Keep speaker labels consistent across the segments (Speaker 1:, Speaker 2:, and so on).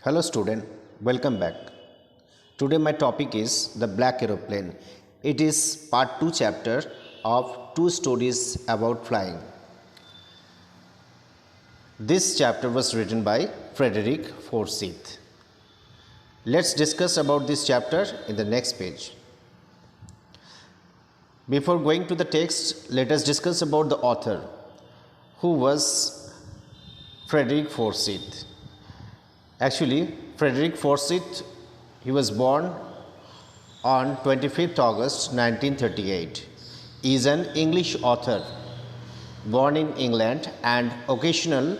Speaker 1: Hello student, welcome back. Today my topic is the black aeroplane. It is part 2 chapter of two stories about flying. This chapter was written by Frederick Forsyth. Let's discuss about this chapter in the next page. Before going to the text, let us discuss about the author, who was Frederick Forsyth. Actually, Frederick Forsyth, he was born on 25th August 1938. He is an English author born in England and occasional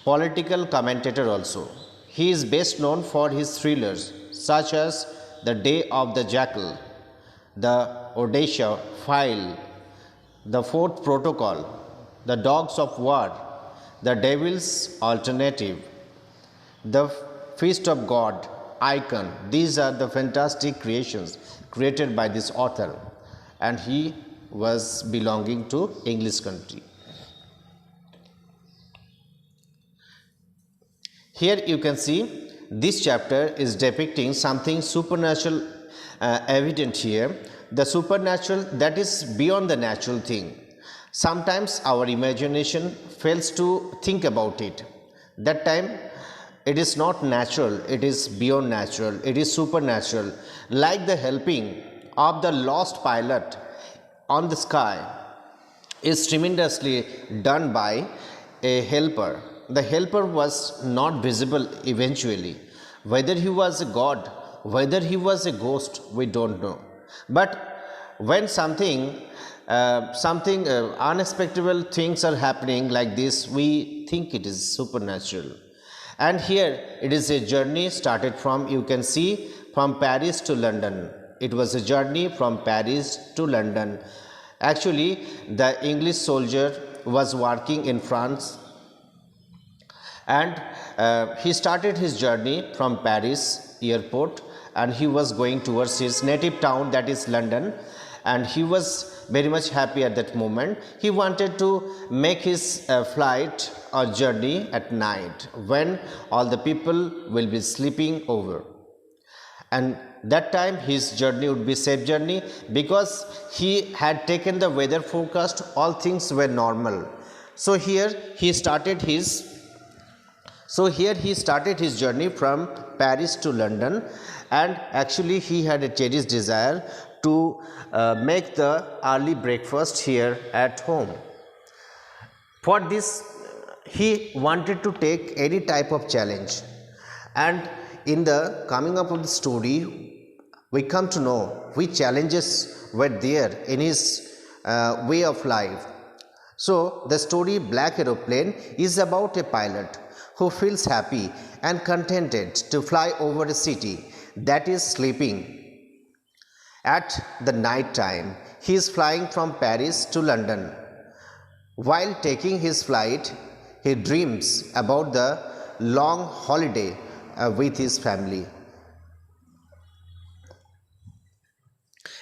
Speaker 1: political commentator also. He is best known for his thrillers such as The Day of the Jackal, The Odisha File, The Fourth Protocol, The Dogs of War, The Devil's Alternative, The Feast of God, Icon. These are the fantastic creations created by this author, and he was belonging to English country. Here you can see this chapter is depicting something supernatural evident here. The supernatural that is beyond the natural thing. Sometimes our imagination fails to think about it. That time it is not natural, it is beyond natural, it is supernatural, like the helping of the lost pilot on the sky is tremendously done by a helper. The helper was not visible eventually. Whether he was a god, whether he was a ghost, we don't know. But when something unexpected things are happening like this, we think it is supernatural. And here it is a journey started from, you can see, from Paris to London. It was a journey from Paris to London. Actually, the English soldier was working in France, and he started his journey from Paris airport, and he was going towards his native town, that is London, and he was very much happy at that moment. He wanted to make his flight or journey at night when all the people will be sleeping over, and that time his journey would be safe journey because he had taken the weather forecast, all things were normal. So here he started his journey from Paris to London, and actually he had a cherished desire to make the early breakfast here at home. For this, he wanted to take any type of challenge, and in the coming up of the story, we come to know which challenges were there in his way of life. So, the story Black Aeroplane is about a pilot who feels happy and contented to fly over a city that is sleeping. At the night time, he is flying from Paris to London. While taking his flight, he dreams about the long holiday with his family.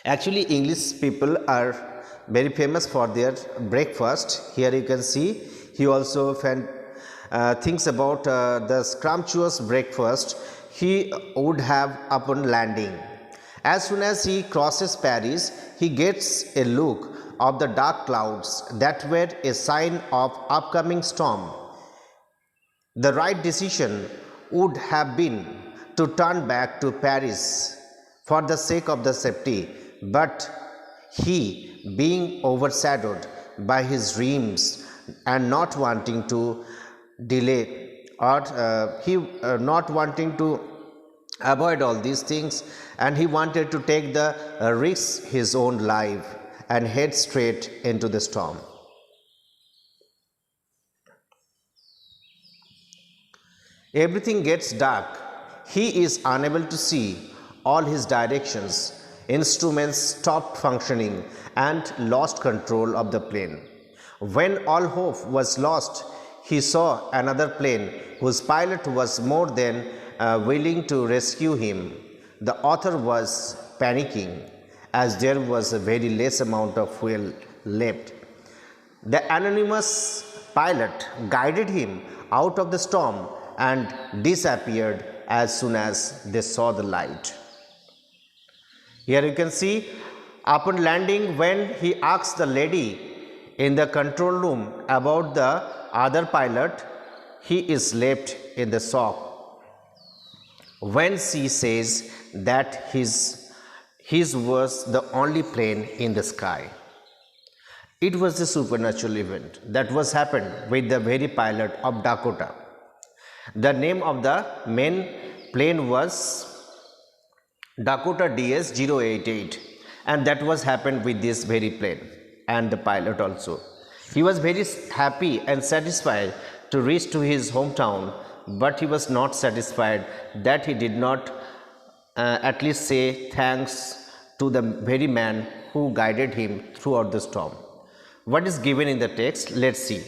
Speaker 1: Actually, English people are very famous for their breakfast. Here you can see he also thinks about the scrumptious breakfast he would have upon landing. As soon as he crosses Paris, he gets a look of the dark clouds that were a sign of upcoming storm. The right decision would have been to turn back to Paris for the sake of the safety, but he, being overshadowed by his dreams and not wanting to delay, or not wanting to avoid all these things, and he wanted to take the risk his own life and head straight into the storm. Everything gets dark. He is unable to see all his directions. Instruments stopped functioning and lost control of the plane. When all hope was lost, he saw another plane whose pilot was more than willing to rescue him. The author was panicking as there was a very less amount of fuel left. The anonymous pilot guided him out of the storm and disappeared as soon as they saw the light. Here you can see, upon landing, when he asked the lady in the control room about the other pilot, he is left in the shock when she says that his was the only plane in the sky. It was a supernatural event that was happened with the very pilot of Dakota. The name of the main plane was Dakota DS-088, and that was happened with this very plane and the pilot also. He was very happy and satisfied to reach to his hometown, but he was not satisfied that he did not at least say thanks to the very man who guided him throughout the storm. What is given in the text? Let's see.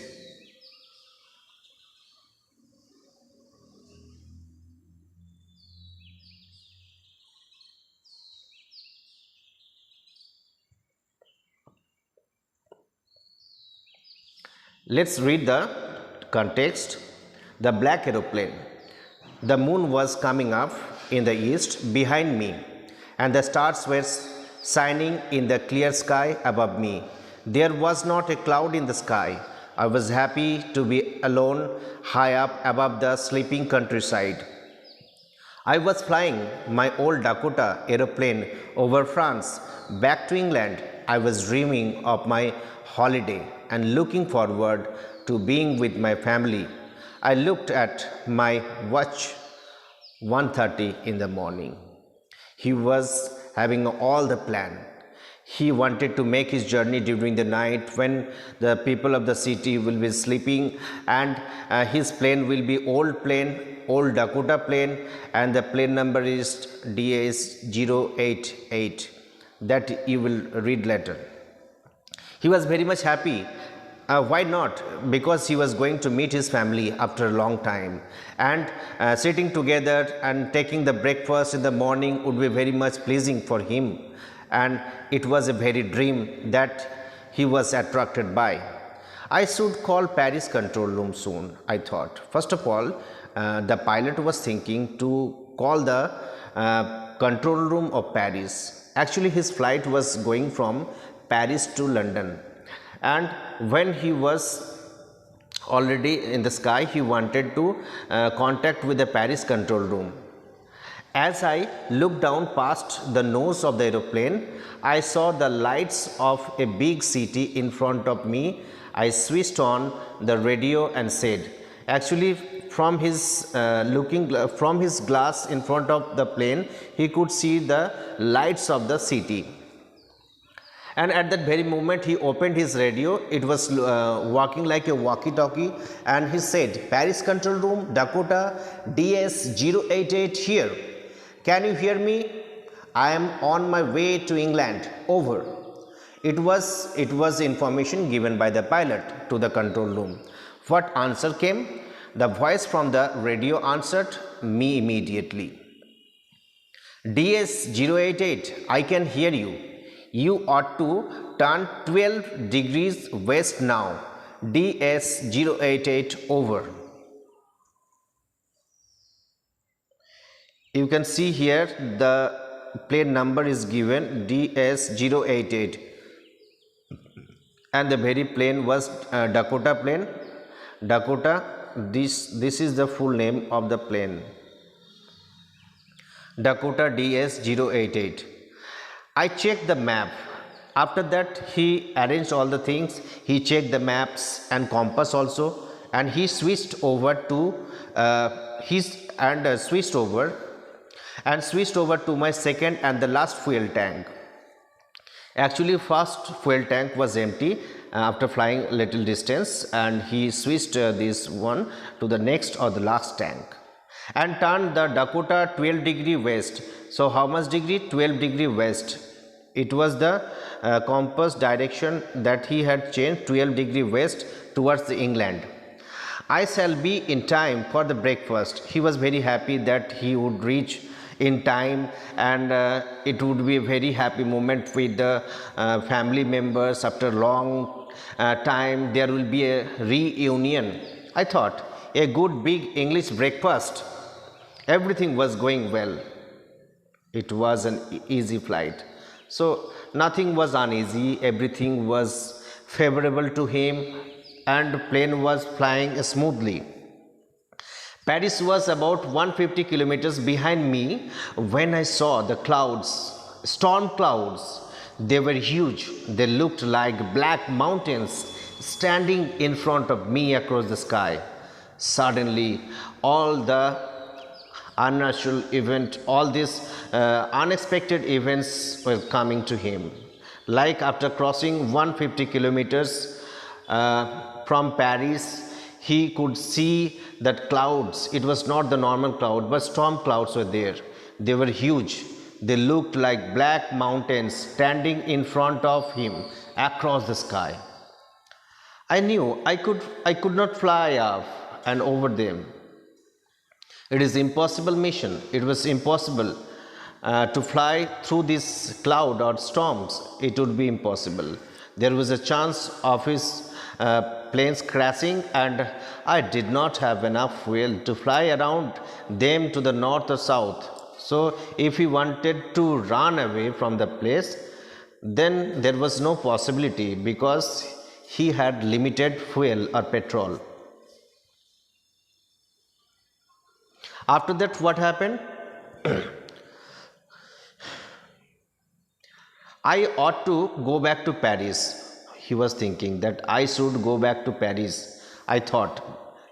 Speaker 1: Let's read the context. The black aeroplane. The moon was coming up in the east behind me, and the stars were shining in the clear sky above me. There was not a cloud in the sky. I was happy to be alone high up above the sleeping countryside. I was flying my old Dakota aeroplane over France back to England. I was dreaming of my holiday and looking forward to being with my family. I looked at my watch, 1:30 in the morning. He was having all the plan. He wanted to make his journey during the night when the people of the city will be sleeping, and his plane will be old Dakota plane, and the plane number is DS-088 that you will read later. He was very much happy. Why not? Because he was going to meet his family after a long time, and sitting together and taking the breakfast in the morning would be very much pleasing for him, and it was a very dream that he was attracted by. I should call Paris control room soon, I thought. First of all, the pilot was thinking to call the control room of Paris. Actually, his flight was going from Paris to London, and when he was already in the sky, he wanted to contact with the Paris control room. As I looked down past the nose of the aeroplane, I saw the lights of a big city in front of me. I switched on the radio and said, actually from his from his glass in front of the plane, he could see the lights of the city. And at that very moment, he opened his radio. It was walking like a walkie-talkie, and he said, Paris control room, Dakota DS-088 here. Can you hear me? I am on my way to England. Over. It was information given by the pilot to the control room. What answer came? The voice from the radio answered me immediately. DS-088, I can hear you. You ought to turn 12 degrees west now. DS-088 over. You can see here the plane number is given DS-088, and the very plane was Dakota plane. Dakota, this is the full name of the plane, Dakota DS-088. I checked the map. After that, he arranged all the things. He checked the maps and compass also, and he switched over to switched over to my second and the last fuel tank. Actually, first fuel tank was empty after flying a little distance, and he switched this one to the next or the last tank and turned the Dakota 12 degree west. So how much degree? 12 degree west. It was the compass direction that he had changed, 12 degree west towards the England. I shall be in time for the breakfast. He was very happy that he would reach in time, and it would be a very happy moment with the family members. After a long time, there will be a reunion. I thought, a good big English breakfast, Everything was going well. It was an easy flight. So nothing was uneasy, everything was favorable to him, and plane was flying smoothly. Paris was about 150 kilometers behind me when I saw the clouds, storm clouds. They were huge. They looked like black mountains standing in front of me across the sky. Suddenly, all the unnatural event, all these unexpected events were coming to him. Like after crossing 150 kilometers from Paris, he could see that clouds, it was not the normal cloud, but storm clouds were there. They were huge. They looked like black mountains standing in front of him across the sky. I knew I could not fly up and over them. It is impossible mission. It was impossible to fly through this cloud or storms. It would be impossible. There was a chance of his planes crashing, and I did not have enough fuel to fly around them to the north or south. So if he wanted to run away from the place, then there was no possibility because he had limited fuel or petrol. After that, what happened? I ought to go back to Paris. He was thinking that I should go back to Paris. I thought,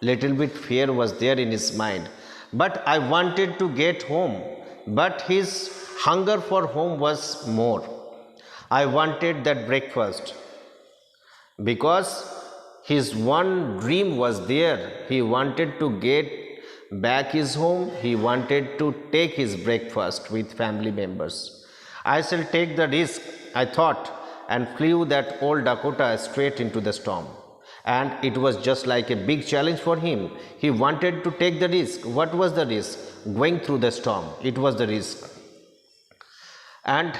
Speaker 1: little bit fear was there in his mind. But I wanted to get home. But his hunger for home was more. I wanted that breakfast. Because his one dream was there. He wanted to get back his home. He wanted to take his breakfast with family members. I shall take the risk, I thought, and flew that old Dakota straight into the storm. And it was just like a big challenge for him. He wanted to take the risk. What was the risk? Going through the storm. It was the risk. And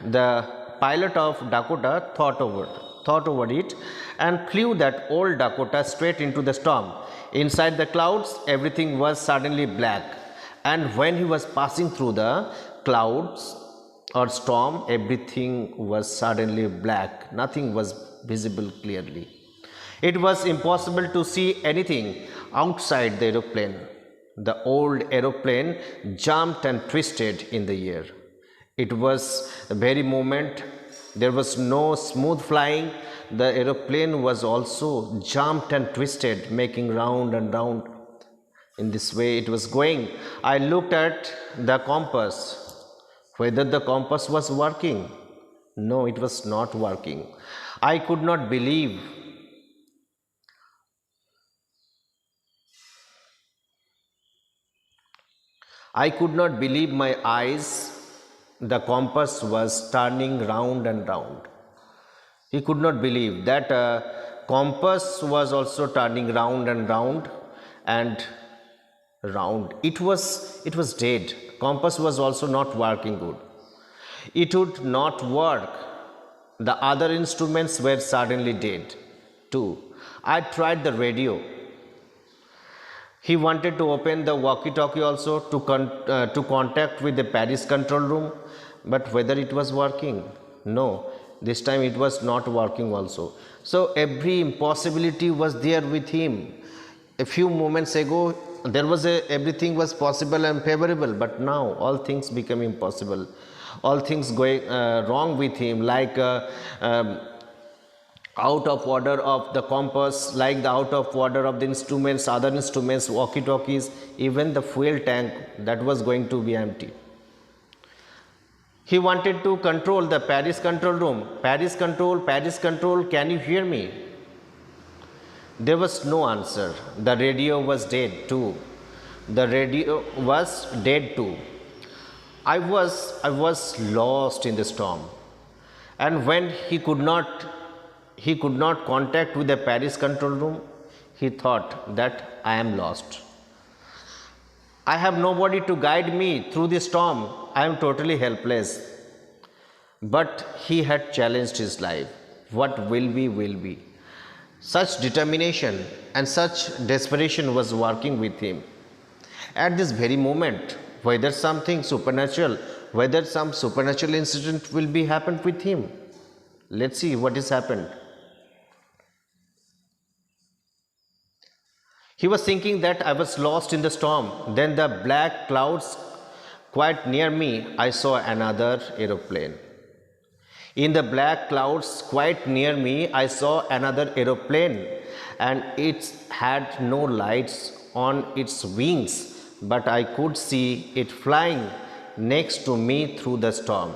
Speaker 1: the pilot of Dakota thought over it and flew that old Dakota straight into the storm. Inside the clouds, everything was suddenly black. And when he was passing through the clouds or storm, everything was suddenly black. Nothing was visible clearly. It was impossible to see anything outside the aeroplane. The old aeroplane jumped and twisted in the air. It was a very moment. There was no smooth flying. The aeroplane was also jumped and twisted, making round and round. In this way it was going. I looked at the compass, whether the compass was working. No, it was not working. I could not believe. I could not believe my eyes. The compass was turning round and round. He could not believe that compass was also turning round and round and round. It was dead. Compass was also not working good. It would not work. The other instruments were suddenly dead too. I tried the radio. He wanted to open the walkie-talkie also to contact with the Paris control room, but whether it was working? No, this time it was not working also. So every impossibility was there with him. A few moments ago, everything was possible and favorable, but now all things become impossible. All things going wrong with him, like out of order of the compass, like the out of order of the instruments, other instruments, walkie-talkies, even the fuel tank that was going to be empty. He wanted to control the Paris control room. Paris control, can you hear me? There was no answer. The radio was dead too. I was lost in the storm. And when he could not contact with the Paris control room, he thought that I am lost. I have nobody to guide me through the storm. I am totally helpless. But he had challenged his life. What will be, will be. Such determination and such desperation was working with him. at this very moment, whether something supernatural, whether some supernatural incident will be happened with him. Let's see what has happened. He was thinking that I was lost in the storm. Then the black clouds quite near me, I saw another aeroplane. In the black clouds quite near me, I saw another aeroplane, and it had no lights on its wings, but I could see it flying next to me through the storm.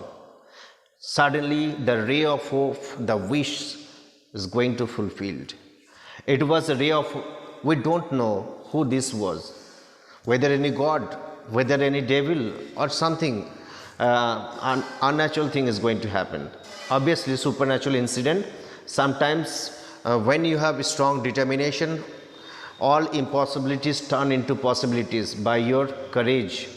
Speaker 1: Suddenly, the ray of hope, the wish is going to fulfilled. It was a ray of, we don't know who this was, whether any god, whether any devil or something unnatural thing is going to happen. Obviously, supernatural incident. Sometimes when you have strong determination, all impossibilities turn into possibilities by your courage.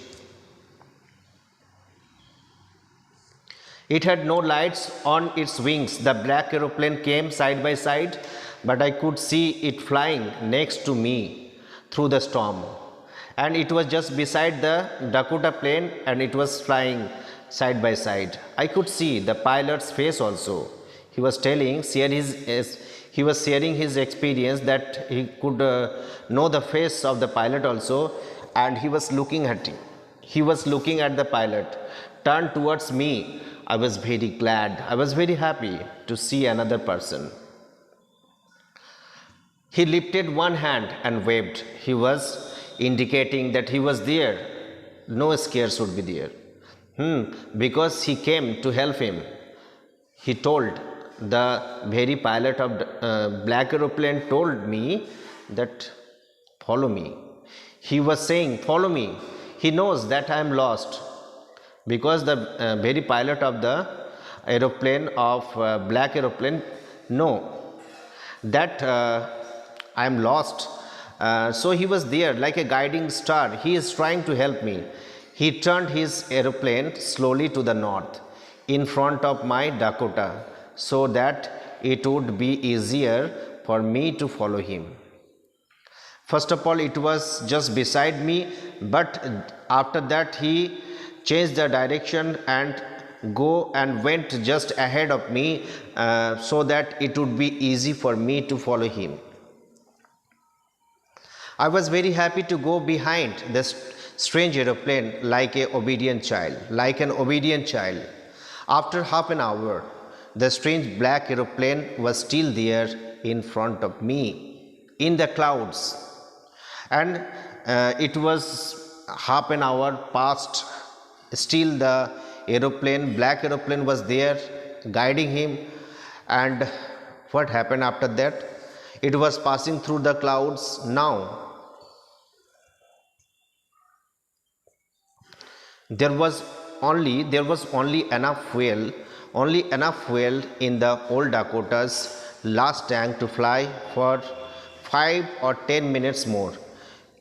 Speaker 1: It had no lights on its wings. The black aeroplane came side by side, but I could see it flying next to me through the storm. And it was just beside the Dakota plane, and it was flying side by side. I could see the pilot's face also. He was sharing his experience, that he could know the face of the pilot also, and he was looking at him. He was looking at the pilot, turned towards me. I was very glad. I was very happy to see another person. He lifted one hand and waved. He was indicating that he was there. No scares would be there. Because he came to help him. He told, the very pilot of the black aeroplane told me that follow me. He was saying, follow me. He knows that I am lost, because the very pilot of the aeroplane of black aeroplane know that I am lost. So he was there like a guiding star. He is trying to help me. He turned his aeroplane slowly to the north in front of my Dakota, so that it would be easier for me to follow him. First of all, it was just beside me, but after that he changed the direction and went just ahead of me, so that it would be easy for me to follow him. I was very happy to go behind this strange aeroplane like an obedient child. After half an hour, the strange black aeroplane was still there in front of me in the clouds, and it was half an hour past. Still the black aeroplane was there guiding him. And what happened after that? It was passing through the clouds. Now there was only enough fuel in the old Dakota's last tank to fly for 5 or 10 minutes more.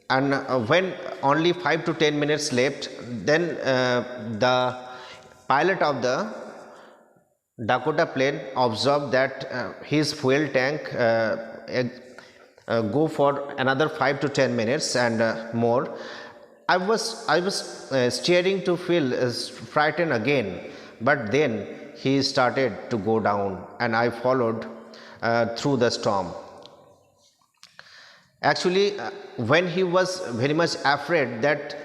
Speaker 1: And when only 5 to 10 minutes left, then the pilot of the Dakota plane observed that his fuel tank go for another 5 to 10 minutes and more. I was steering to feel frightened again, but then he started to go down, and I followed through the storm. Actually, when he was very much afraid that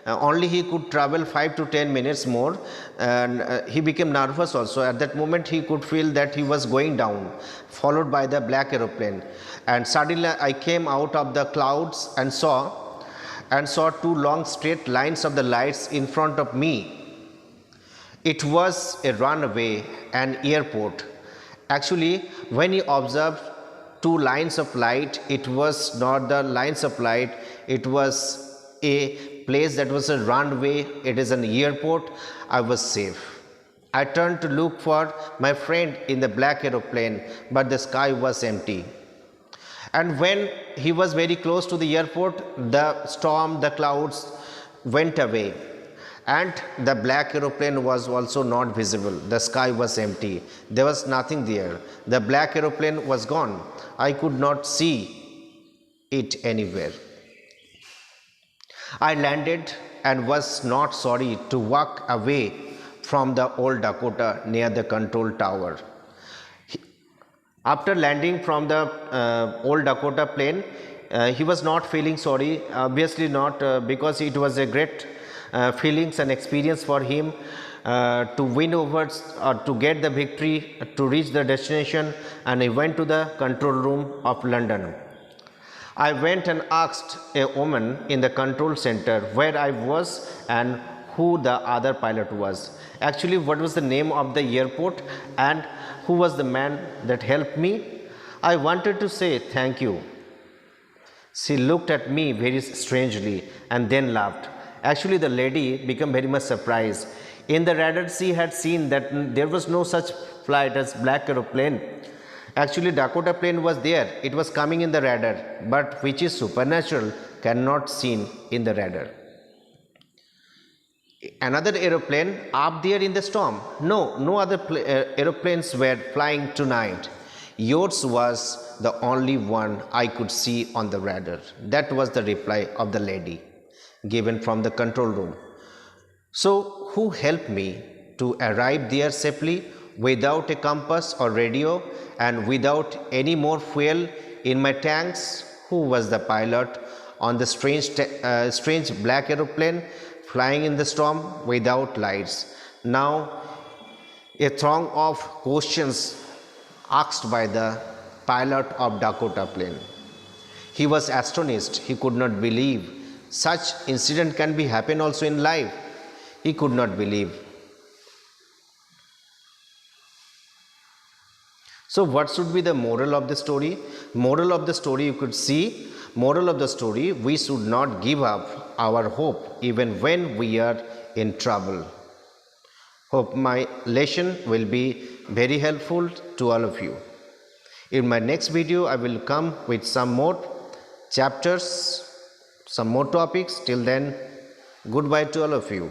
Speaker 1: only he could travel 5 to 10 minutes more, and he became nervous also. At that moment he could feel that he was going down, followed by the black aeroplane. And suddenly I came out of the clouds and saw 2 long straight lines of the lights in front of me. It was a runway, an airport. Actually, when you observed 2 lines of light, it was not the lines of light, it was a place that was a runway, it is an airport. I was safe. I turned to look for my friend in the black aeroplane, but the sky was empty. And when he was very close to the airport, the storm, the clouds went away, and the black aeroplane was also not visible. The sky was empty. There was nothing there. The black aeroplane was gone. I could not see it anywhere. I landed and was not sorry to walk away from the old Dakota near the control tower. After landing from the old Dakota plane, he was not feeling sorry, obviously not, because it was a great feelings and experience for him to win over or to get the victory, to reach the destination, and he went to the control room of London. I went and asked a woman in the control center where I was and who the other pilot was. Actually, what was the name of the airport and who was the man that helped me? I wanted to say thank you. She looked at me very strangely and then laughed. Actually, the lady became very much surprised. In the radar, she had seen that there was no such flight as black aeroplane. Actually, Dakota plane was there. It was coming in the radar, but which is supernatural, cannot seen in the radar. Another aeroplane up there in the storm. No other aeroplanes were flying tonight. Yours was the only one I could see on the radar. That was the reply of the lady given from the control room. So, who helped me to arrive there safely without a compass or radio and without any more fuel in my tanks? Who was the pilot on the strange black aeroplane flying in the storm without lights? Now, a throng of questions asked by the pilot of Dakota plane. He was astonished. He could not believe such incident can be happen also in life. He could not believe. So what should be the moral of the story? Moral of the story, you could see, moral of the story, we should not give up our hope even when we are in trouble. Hope my lesson will be very helpful to all of you. In my next video, I will come with some more chapters, some more topics. Till then, goodbye to all of you.